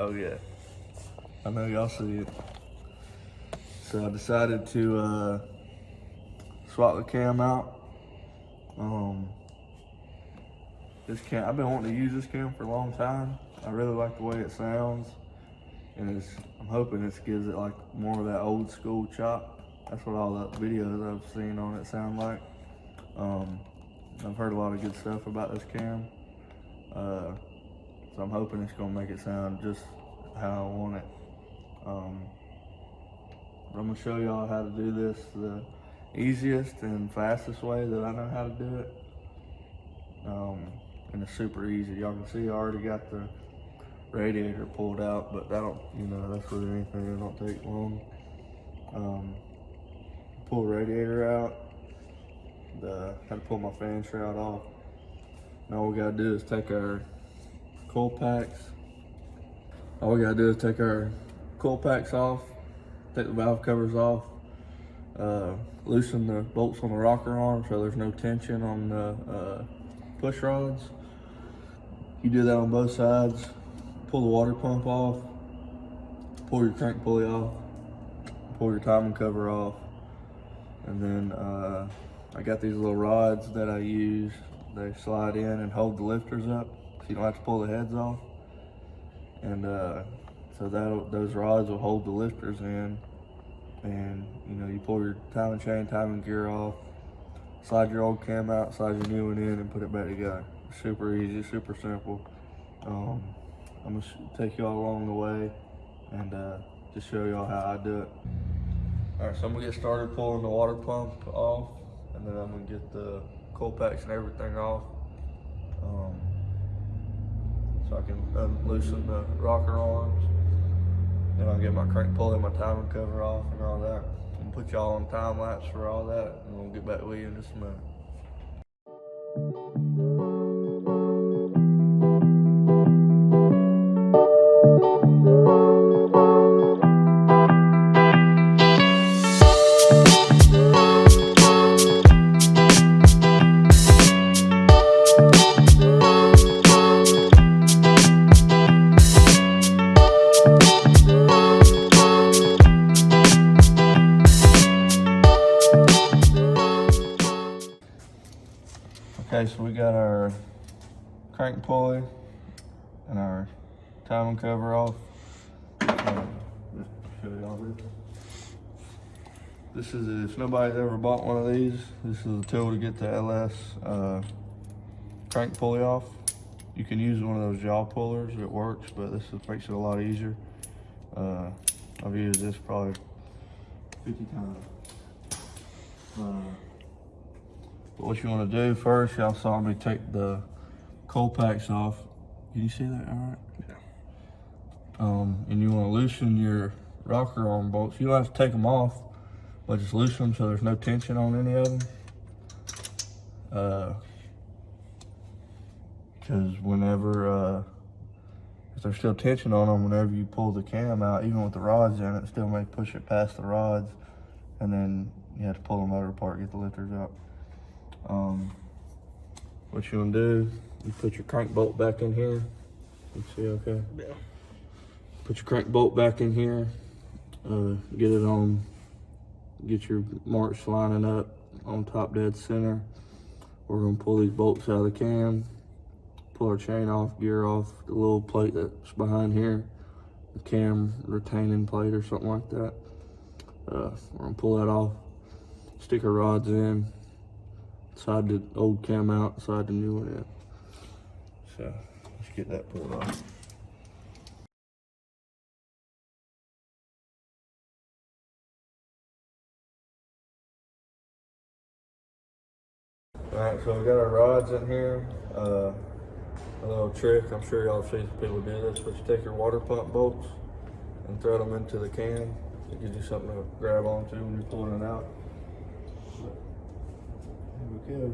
Oh yeah, I know y'all see it. So I decided to swap the cam out. This cam, I've been wanting to use this cam for a long time. I really like the way it sounds, and I'm hoping this gives it like more of that old school chop. That's what all the videos I've seen on it sound like. I've heard a lot of good stuff about this cam, so I'm hoping it's gonna make it sound just how I want it. I'm gonna show y'all how to do this the easiest and fastest way that I know how to do it. And it's super easy. Y'all can see I already got the radiator pulled out, but that's with anything, it don't take long. Pull the radiator out. Had to pull my fan shroud off. Now all we gotta do is take our coil packs. Off, take the valve covers off, loosen the bolts on the rocker arm so there's no tension on the push rods. You do that on both sides. Pull the water pump off, pull your crank pulley off, pull your timing cover off, and then I got these little rods that I use. They slide in and hold the lifters up so you don't have to pull the heads off. And so those rods will hold the lifters in, and you pull your timing chain, timing gear off, slide your old cam out, slide your new one in, and put it back together. Super easy, super simple. I'm gonna take y'all along the way and just show y'all how I do it. All right, so I'm gonna get started pulling the water pump off, and then I'm gonna get the coil packs and everything off, so I can loosen the rocker arms. Then I'll get my crank pulley and my timing cover off and all that. I'm gonna put y'all on time lapse for all that, and we'll get back with you in just a minute. Okay, so we got our crank pulley and our timing cover off. Just show y'all this. This is, if nobody's ever bought one of these, this is a tool to get the LS crank pulley off. You can use one of those jaw pullers, it works, but this makes it a lot easier. I've used this probably 50 times. But what you want to do first, y'all saw me take the coil packs off. Can you see that all right? Yeah. And you want to loosen your rocker arm bolts. You don't have to take them off, but just loosen them so there's no tension on any of them. Because if there's still tension on them, whenever you pull the cam out, even with the rods in it, still may push it past the rods, and then you have to pull the motor apart, get the lifters out. What you want to do, you put your crank bolt back in here. You see okay? Yeah. Put your crank bolt back in here. Get it on, get your marks lining up on top dead center. We're going to pull these bolts out of the cam, pull our chain off, gear off, the little plate that's behind here, the cam retaining plate or something like that. We're going to pull that off, stick our rods in, slide the old cam out, slide the new one in. So let's get that pulled off. All right, so we got our rods in here. A little trick, I'm sure y'all have seen people do this, but you take your water pump bolts and thread them into the cam. It gives you something to grab onto when you're pulling it out. Here we go.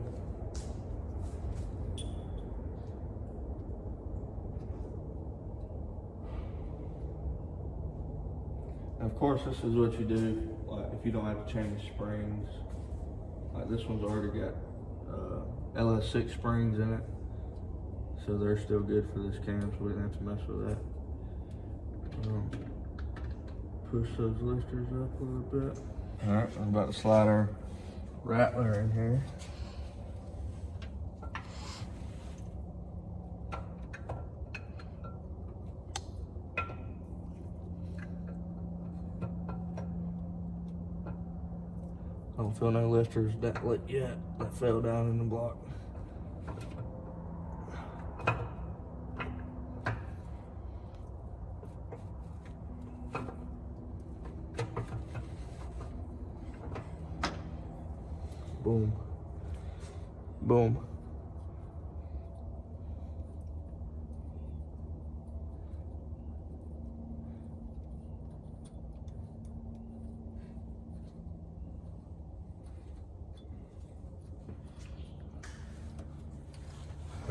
And of course, this is what you do, like if you don't have to change springs. Like this one's already got LS6 springs in it, so they're still good for this cam, so we didn't have to mess with that. Push those lifters up a little bit. All right, I'm about to slide our rattler in here. I don't feel no lifters that lit yet. That fell down in the block. Boom. Boom.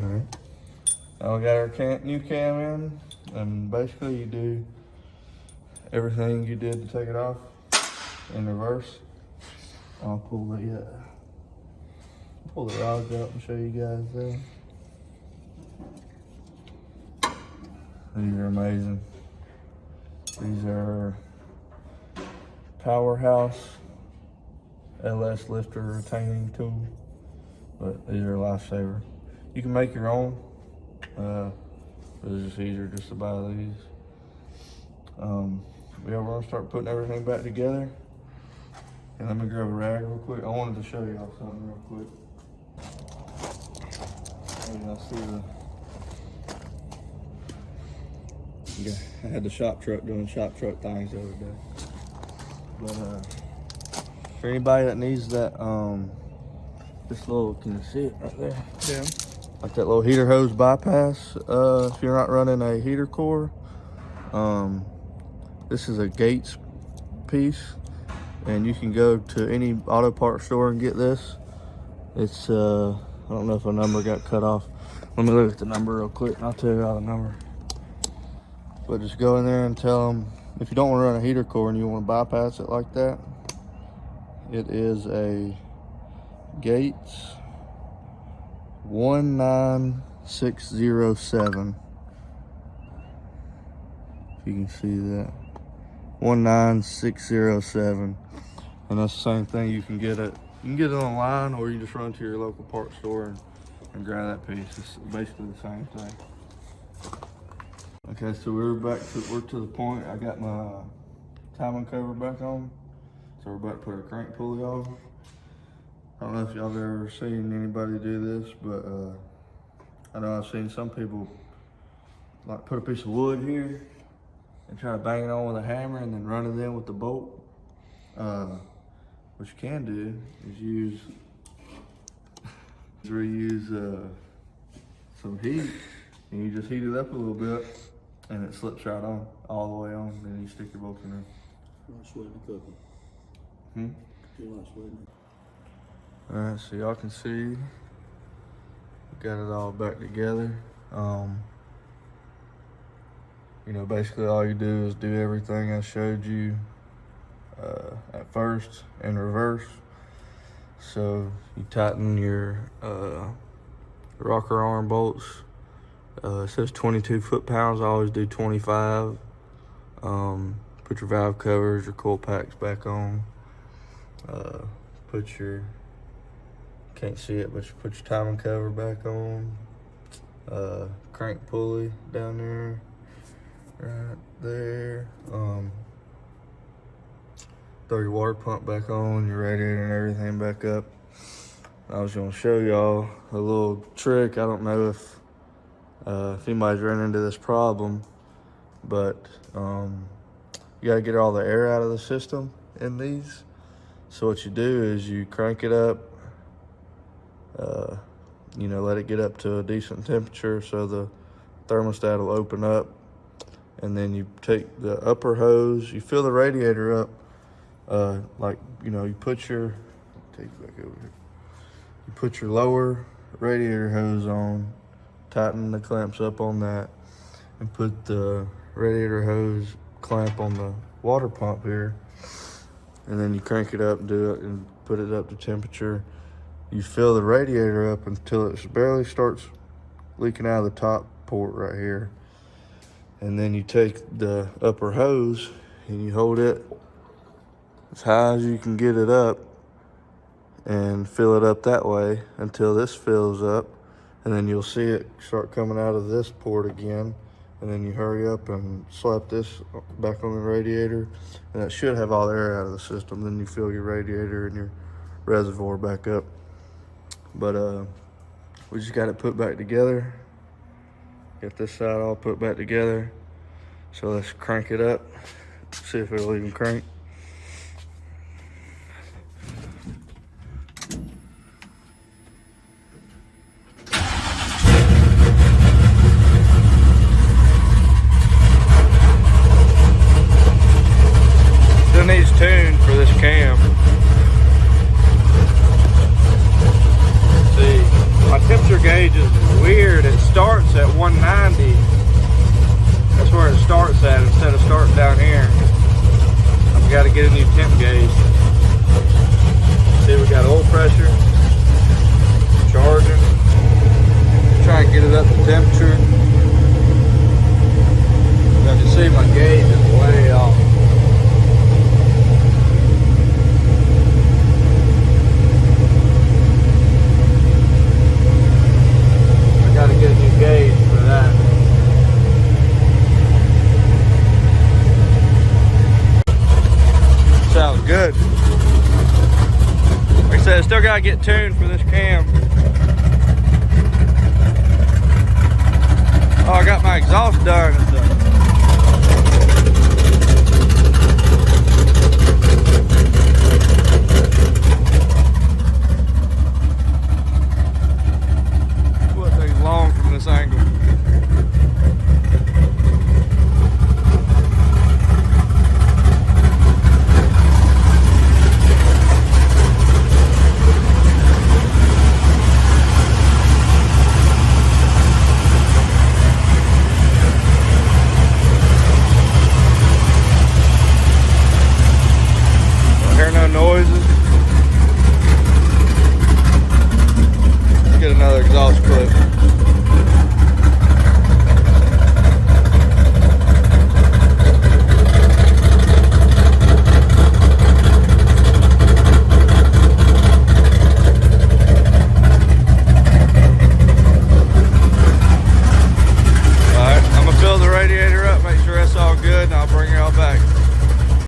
All right. Now we got our new cam in, and basically you do everything you did to take it off in reverse. I'll pull the rods up and show you guys there. These are amazing. These are Powerhouse LS lifter retaining tool, but these are a lifesaver. You can make your own, but it's just easier just to buy these. Yeah, we're gonna start putting everything back together. And let me grab a rag real quick. I wanted to show y'all something real quick. Y'all see yeah, I had the shop truck doing shop truck things the other day. But for anybody that needs that, this little, can you see it right there? Yeah. Like that little heater hose bypass. If you're not running a heater core, this is a Gates piece, and you can go to any auto parts store and get this. It's I don't know if a number got cut off. Let me look at the number real quick and I'll tell you all the number. But just go in there and tell them, if you don't want to run a heater core and you want to bypass it like that, it is a Gates 19607. If you can see that. 19607. And that's the same thing. You can get it online, or you just run to your local parts store and grab that piece. It's basically the same thing. Okay, so we're to the point. I got my timing cover back on. So we're about to put our crank pulley on. I don't know if y'all have ever seen anybody do this, but I know I've seen some people like put a piece of wood here and try to bang it on with a hammer and then run it in with the bolt. What you can do is reuse some heat, and you just heat it up a little bit, and it slips right on, all the way on. Then you stick your bolts in there. You're not sweating the cooking. You're not sweating it. All right, so y'all can see, we got it all back together. You know, basically all you do is do everything I showed you at first in reverse. So you tighten your rocker arm bolts. It says 22 foot-pounds. I always do 25. Put your valve covers, your coil packs back on. Put your, can't see it, but you put your timing cover back on. Crank pulley down there, right there. Throw your water pump back on, your radiator and everything back up. I was gonna show y'all a little trick. I don't know if anybody's run into this problem, but you gotta get all the air out of the system in these. So what you do is you crank it up, you know, let it get up to a decent temperature so the thermostat will open up, and then you take the upper hose, you fill the radiator up, like, you know, you put your, take it back over here. You put your lower radiator hose on, tighten the clamps up on that, and put the radiator hose clamp on the water pump here. And then you crank it up, do it, and put it up to temperature. You fill the radiator up until it barely starts leaking out of the top port right here. And then you take the upper hose, and you hold it as high as you can get it up and fill it up that way until this fills up, and then you'll see it start coming out of this port again, and then you hurry up and slap this back on the radiator, and that should have all the air out of the system. Then you fill your radiator and your reservoir back up. But we just got it put back together. Got this side all put back together. So let's crank it up, see if it'll even crank. Still needs tune for this cam. See, my temperature gauge is weird. It starts at 190. That's where it starts at instead of starting down here. I've got to get a new temp gauge. See, we got oil pressure, charging. Try and get it up to temperature. As you see, my gauge is way off. I got to get a new gauge for that. Sounds good. Like I said, I still gotta get tuned for this cam. Oh, I got my exhaust done and stuff. What thing's long from this angle. Noises. Let's get another exhaust clip.